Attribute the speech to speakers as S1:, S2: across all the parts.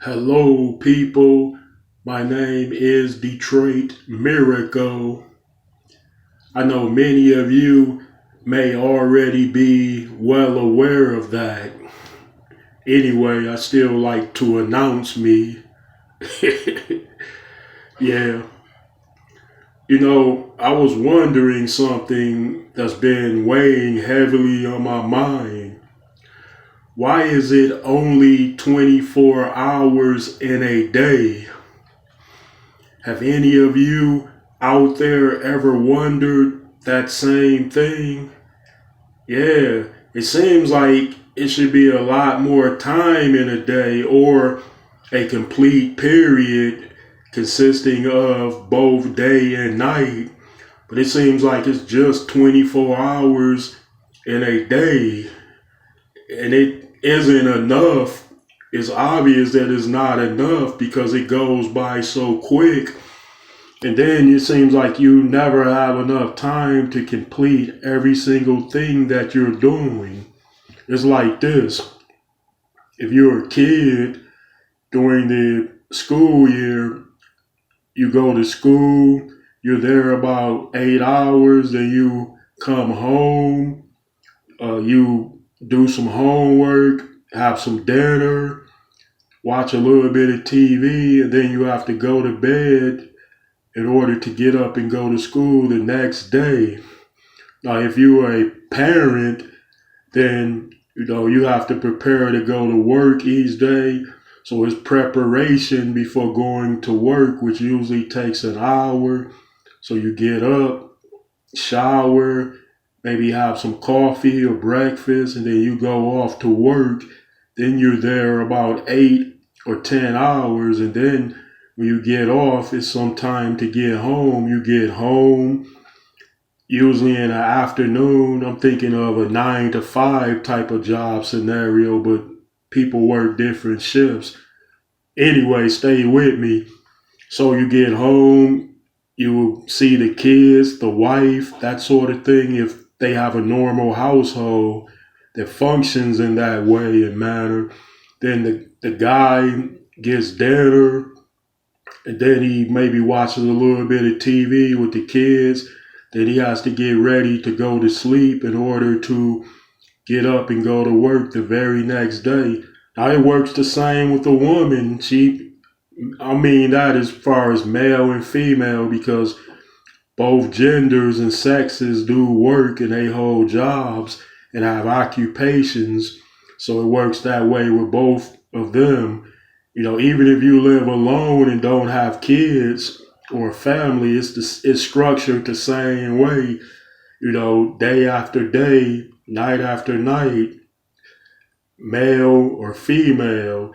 S1: Hello, people. My name is Detroit Miracle. I know many of you may already be well aware of that. Anyway, I still like to announce me. Yeah. I was wondering something that's been weighing heavily on my mind. Why is it only 24 hours in a day? Have any of you out there ever wondered that same thing? Yeah, it seems like it should be a lot more time in a day or a complete period consisting of both day and night. But it seems like it's just 24 hours in a day and it isn't enough. It's obvious that it's not enough because it goes by so quick. And then it seems like you never have enough time to complete every single thing that you're doing. It's like this. If you're a kid during the school year, you go to school, you're there about 8 hours, then you come home, you do some homework, have some dinner, watch a little bit of TV, and then you have to go to bed in order to get up and go to school the next day. Now, if you are a parent, then you have to prepare to go to work each day. So it's preparation before going to work, which usually takes an hour. So you get up, shower, maybe have some coffee or breakfast, and then you go off to work. Then you're there about 8 or 10 hours, and then when you get off, it's some time to get home. You get home, usually in the afternoon. I'm thinking of a 9 to 5 type of job scenario, but people work different shifts. Anyway, stay with me. So you get home, you see the kids, the wife, that sort of thing. If they have a normal household that functions in that way and manner, then the guy gets dinner, and then he maybe watches a little bit of TV with the kids. Then he has to get ready to go to sleep in order to get up and go to work the very next day. Now it works the same with a woman. I mean that as far as male and female, because both genders and sexes do work and they hold jobs and have occupations. So it works that way with both of them. Even if you live alone and don't have kids or family, it's structured the same way. Day after day, night after night, male or female,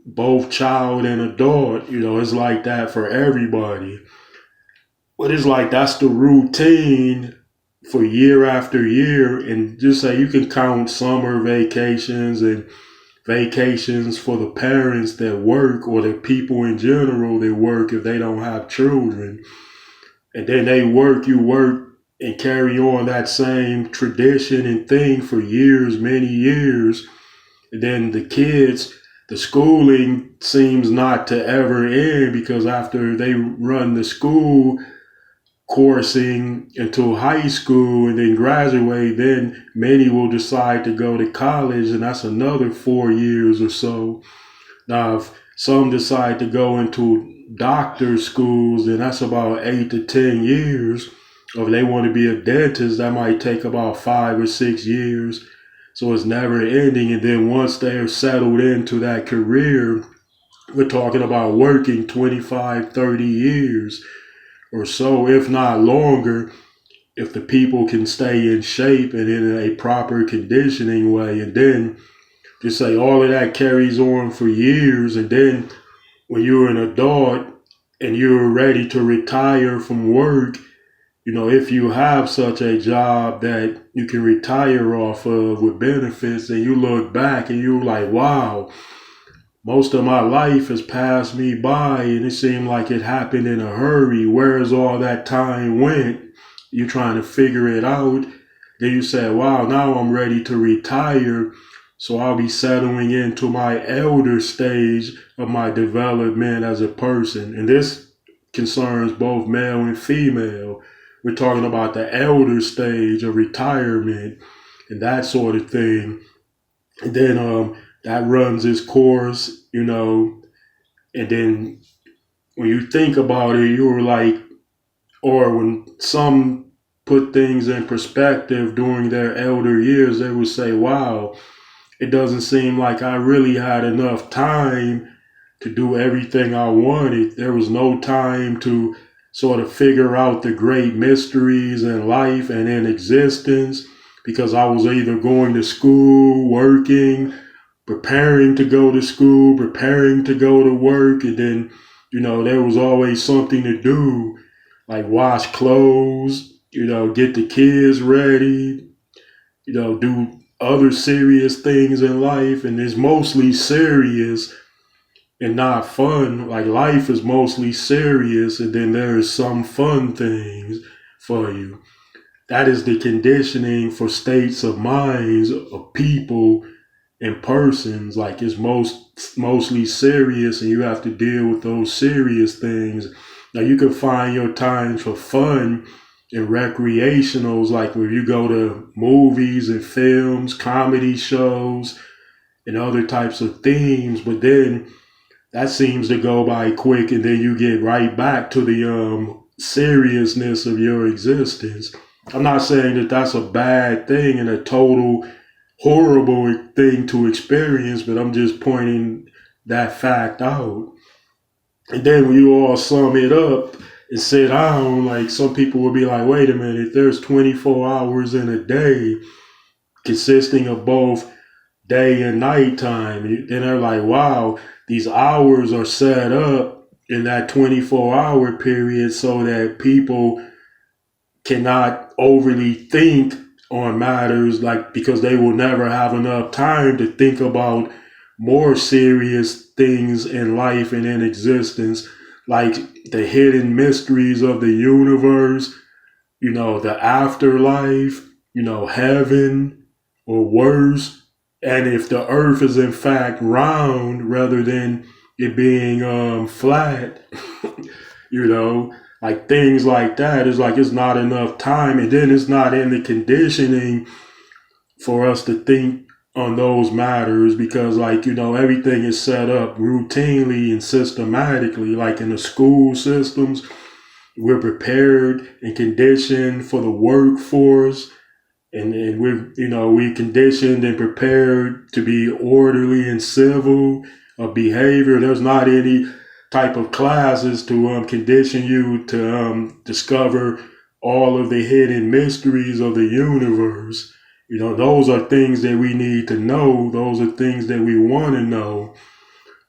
S1: both child and adult. It's like that for everybody. But it's like that's the routine for year after year. And just say you can count summer vacations and vacations for the parents that work or the people in general that work if they don't have children. And then you work and carry on that same tradition and thing for years, many years. And then the schooling seems not to ever end because after they run the school coursing until high school and then graduate, then many will decide to go to college, and that's another 4 years or so. Now, if some decide to go into doctor schools, then that's about 8 to 10 years. Or if they want to be a dentist, that might take about 5 or 6 years. So it's never ending. And then once they're settled into that career, we're talking about working 25, 30 years or so, if not longer, if the people can stay in shape and in a proper conditioning way. And then just say all of that carries on for years. And then when you're an adult and you're ready to retire from work, if you have such a job that you can retire off of with benefits, and you look back and you're like, wow, most of my life has passed me by and it seemed like it happened in a hurry. Where's all that time went? You trying to figure it out. Then you say, wow, now I'm ready to retire. So I'll be settling into my elder stage of my development as a person. And this concerns both male and female. We're talking about the elder stage of retirement and that sort of thing. And then that runs its course, and then when you think about it, you're like, or when some put things in perspective during their elder years, they would say, wow, it doesn't seem like I really had enough time to do everything I wanted. There was no time to sort of figure out the great mysteries in life and in existence because I was either going to school, working, preparing to go to school, preparing to go to work, and then, there was always something to do, like wash clothes, get the kids ready, do other serious things in life, and it's mostly serious and not fun. Like life is mostly serious, and then there is some fun things for you. That is the conditioning for states of minds of people and persons. Like it's mostly serious, and you have to deal with those serious things. Now you can find your times for fun and recreationals, like where you go to movies and films, comedy shows, and other types of themes. But then that seems to go by quick, and then you get right back to the seriousness of your existence. I'm not saying that that's a bad thing and a total horrible thing to experience, but I'm just pointing that fact out. And then when you all sum it up and sit down, like some people will be like, wait a minute, there's 24 hours in a day consisting of both day and night time. And they're like, wow, these hours are set up in that 24-hour period so that people cannot overly think on matters, like because they will never have enough time to think about more serious things in life and in existence, like the hidden mysteries of the universe, the afterlife, heaven or worse. And if the earth is in fact round rather than it being flat, you know, like things like that, is like it's not enough time, and then it's not in the conditioning for us to think on those matters because, like, everything is set up routinely and systematically, like in the school systems. We're prepared and conditioned for the workforce, and we conditioned and prepared to be orderly and civil of behavior. There's not any type of classes to condition you to discover all of the hidden mysteries of the universe. Those are things that we need to know. Those are things that we want to know.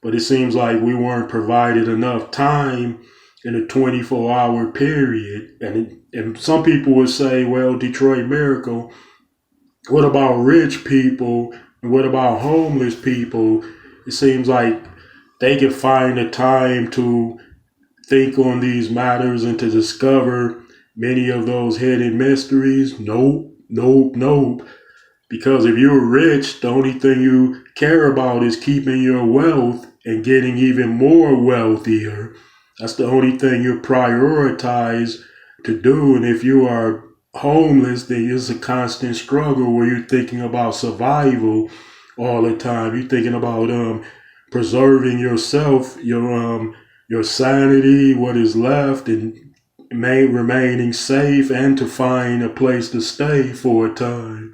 S1: But it seems like we weren't provided enough time in a 24-hour period. And some people would say, well, Detroit Miracle, what about rich people? And what about homeless people? It seems like they can find the time to think on these matters and to discover many of those hidden mysteries. Nope, nope, nope. Because if you're rich, the only thing you care about is keeping your wealth and getting even more wealthier. That's the only thing you prioritize to do. And if you are homeless, then it's a constant struggle where you're thinking about survival all the time. You're thinking about preserving yourself, your sanity, what is left, and remaining safe, and to find a place to stay for a time.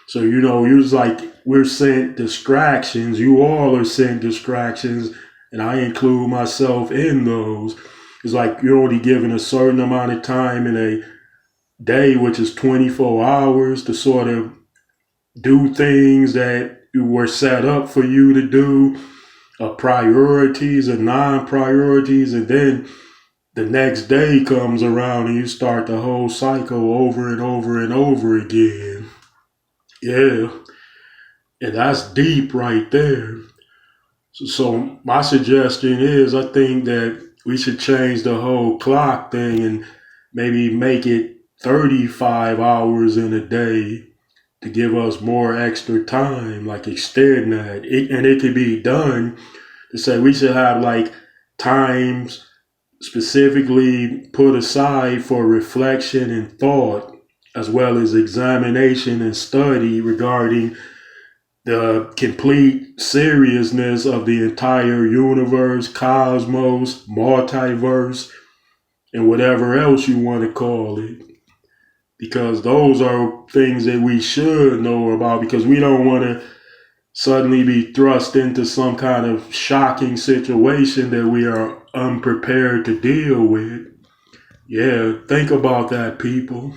S1: So, you're like, we're sent distractions. You all are sent distractions, and I include myself in those. It's like you're only given a certain amount of time in a day, which is 24 hours, to sort of do things that were set up for you to do, priorities and non-priorities, and then the next day comes around and you start the whole cycle over and over and over again. Yeah, and that's deep right there. So my suggestion is, I think that we should change the whole clock thing and maybe make it 35 hours in a day to give us more extra time, like extend that. And it could be done to say we should have like times specifically put aside for reflection and thought, as well as examination and study regarding the complete seriousness of the entire universe, cosmos, multiverse, and whatever else you want to call it. Because those are things that we should know about, because we don't want to suddenly be thrust into some kind of shocking situation that we are unprepared to deal with. Yeah, think about that, people.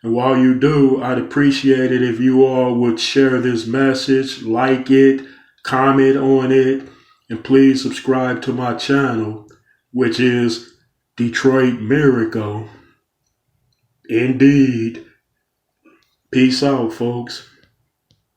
S1: And while you do, I'd appreciate it if you all would share this message, like it, comment on it, and please subscribe to my channel, which is Detroit Miracle. Indeed. Peace out, folks.